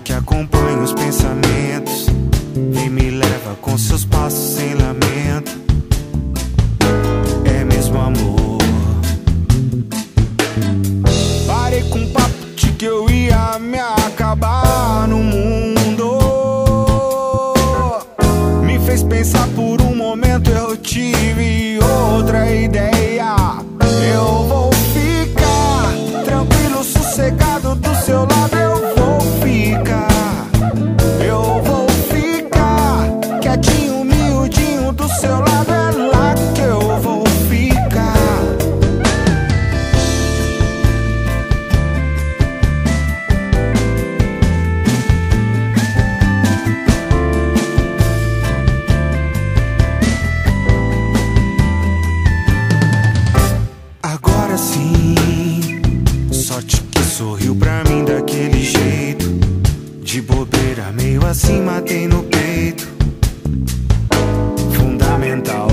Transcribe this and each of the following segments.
que acompanha os pensamentos. Vem, me leva com seus passos sem lamento. É mesmo amor. Parei com o papo de que eu ia me acabar no mundo. Me fez pensar por um momento, eu tive outra ideia. Eu vou ficar tranquilo, sossegado do seu lado. Eu vou ficar. Eu vou ficar quietinho, miudinho do seu lado. É lá que eu vou ficar. Agora sim, sorte que sorriu pra mim daquele jeito. De bobeira, meio assim, matei no peito. Fundamental.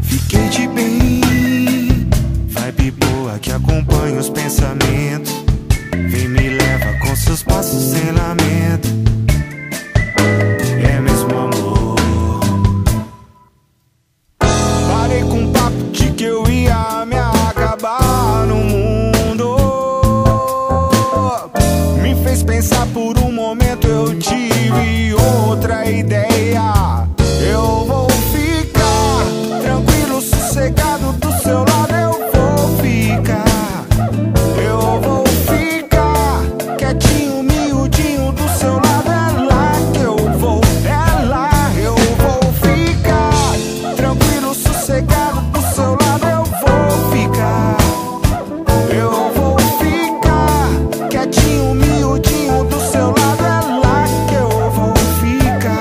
Fiquei de bem, vibe boa que acompanha os pensamentos. Vem, me leva com seus passos sem lamento. É mesmo amor. Parei com o papo de que eu ia me acabar no mundo. Me fez pensar por um momento, eu tive outra ideia. Eu vou ficar tranquilo, sossegado do seu lado. Eu vou ficar. Eu vou ficar quietinho, miudinho do seu lado. É lá que eu vou. É lá eu vou ficar tranquilo, sossegado do seu lado. Eu vou ficar. Eu vou ficar quietinho, miudinho do seu lado. É lá que eu vou ficar.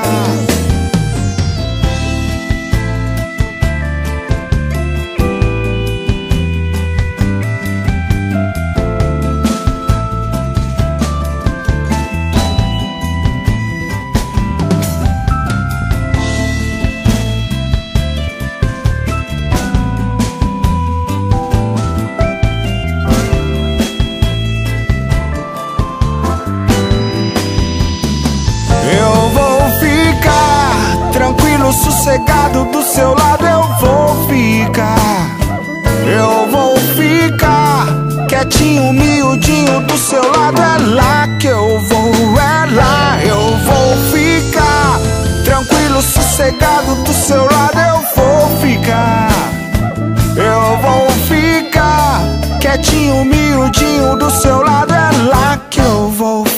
Eu vou ficar tranquilo, sossegado do seu lado. Eu vou ficar. Eu vou ficar quietinho, miudinho do seu lado. É lá que eu vou. É lá eu vou ficar tranquilo, sossegado do seu lado. Eu vou ficar. Eu vou ficar quietinho, miudinho do seu lado. É lá que eu vou ficar.